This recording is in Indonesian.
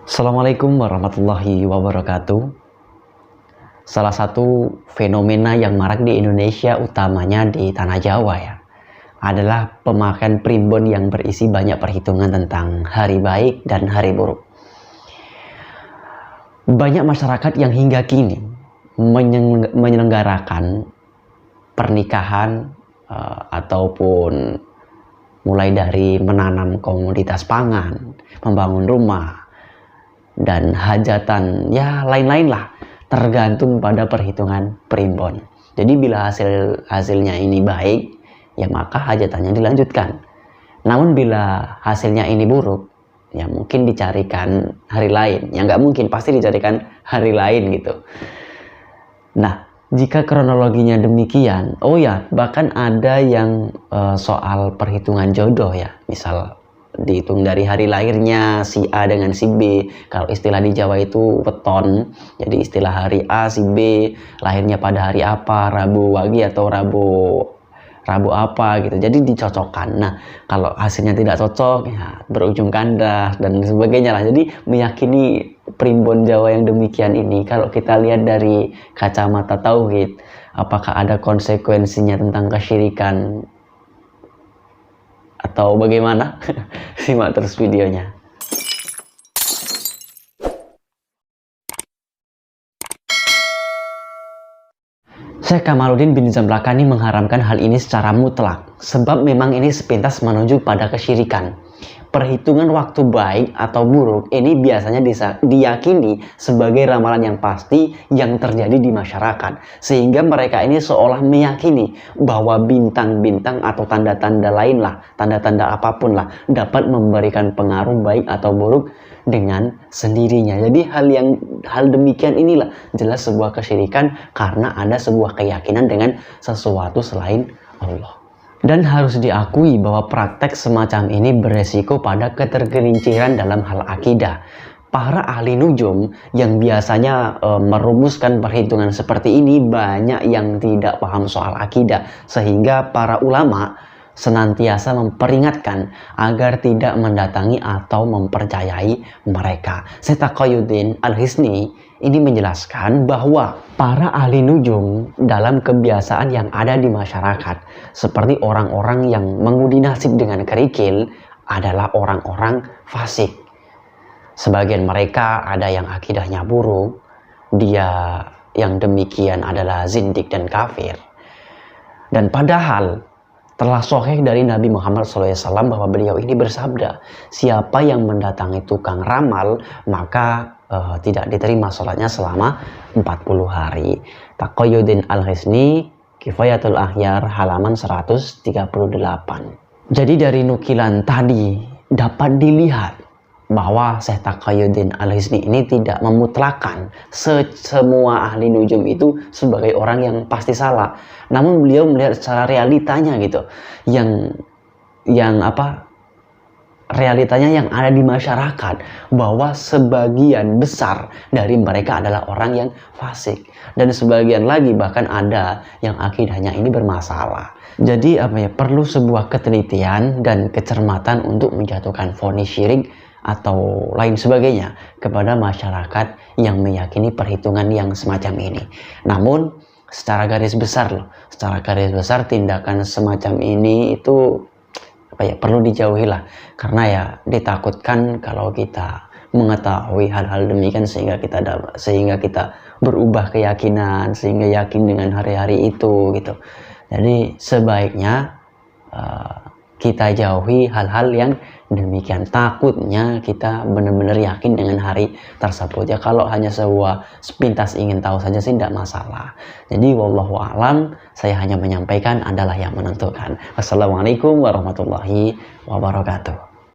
Assalamualaikum warahmatullahi wabarakatuh. Salah satu fenomena yang marak di Indonesia, utamanya di Tanah Jawa ya, adalah pemakaian primbon yang berisi banyak perhitungan tentang hari baik dan hari buruk. Banyak masyarakat yang hingga kini menyelenggarakan pernikahan ataupun mulai dari menanam komoditas pangan, membangun rumah, dan hajatan ya lain-lain lah, tergantung pada perhitungan primbon. Jadi bila hasilnya ini baik, ya maka hajatannya dilanjutkan. Namun bila hasilnya ini buruk, ya mungkin dicarikan hari lain. Ya nggak mungkin, pasti dicarikan hari lain gitu. Nah, jika kronologinya demikian, oh ya, bahkan ada yang soal perhitungan jodoh ya, misal dihitung dari hari lahirnya si A dengan si B. Kalau istilah di Jawa itu weton, jadi istilah hari A si B lahirnya pada hari apa, Rabu Wage atau Rabu apa gitu, jadi dicocokkan. Nah, kalau hasilnya tidak cocok ya berujung kandas dan sebagainya lah. Jadi meyakini primbon Jawa yang demikian ini, kalau kita lihat dari kacamata tauhid, apakah ada konsekuensinya tentang kesyirikan atau bagaimana? Simak terus videonya. Syekh Kamaluddin bin Zamlakani mengharamkan hal ini secara mutlak, sebab memang ini sepintas menuju pada kesyirikan. Perhitungan waktu baik atau buruk ini biasanya diyakini sebagai ramalan yang pasti yang terjadi di masyarakat, sehingga mereka ini seolah meyakini bahwa bintang-bintang atau tanda-tanda lain lah, tanda-tanda apapun lah, dapat memberikan pengaruh baik atau buruk dengan sendirinya. Jadi hal demikian inilah jelas sebuah kesyirikan, karena ada sebuah keyakinan dengan sesuatu selain Allah. Dan harus diakui bahwa praktek semacam ini beresiko pada ketergelinciran dalam hal akidah. Para ahli nujum yang biasanya merumuskan perhitungan seperti ini banyak yang tidak paham soal akidah, sehingga para ulama senantiasa memperingatkan agar tidak mendatangi atau mempercayai mereka. Syekh Taqiyuddin Al-Hisni ini menjelaskan bahwa para ahli nujum dalam kebiasaan yang ada di masyarakat, seperti orang-orang yang mengundi nasib dengan kerikil, adalah orang-orang fasik. Sebagian mereka ada yang akidahnya buruk, dia yang demikian adalah zindik dan kafir. Dan padahal telah sahih dari Nabi Muhammad SAW bahwa beliau ini bersabda, siapa yang mendatangi tukang ramal maka tidak diterima sholatnya selama 40 hari. Taqiyuddin Al-Hisni, Kifayatul Akhyar, halaman 138. Jadi dari nukilan tadi dapat dilihat bahwa Syekh Taqiyuddin Al-Hisni ini tidak memutlakan semua ahli nujum itu sebagai orang yang pasti salah. Namun beliau melihat secara realitanya gitu, realitanya yang ada di masyarakat, bahwa sebagian besar dari mereka adalah orang yang fasik, dan sebagian lagi bahkan ada yang akidahnya ini bermasalah. Jadi perlu sebuah ketelitian dan kecermatan untuk menjatuhkan vonis syirik atau lain sebagainya kepada masyarakat yang meyakini perhitungan yang semacam ini. Namun secara garis besar tindakan semacam ini itu perlu dijauhi lah, karena ya ditakutkan kalau kita mengetahui hal-hal demikian sehingga kita berubah keyakinan, sehingga yakin dengan hari-hari itu gitu. Jadi sebaiknya kita jauhi hal-hal yang demikian. Takutnya kita benar-benar yakin dengan hari tersebut. Ya kalau hanya sebuah sepintas ingin tahu saja sih tidak masalah. Jadi wallahu a'lam, saya hanya menyampaikan, adalah yang menentukan. Wassalamualaikum warahmatullahi wabarakatuh.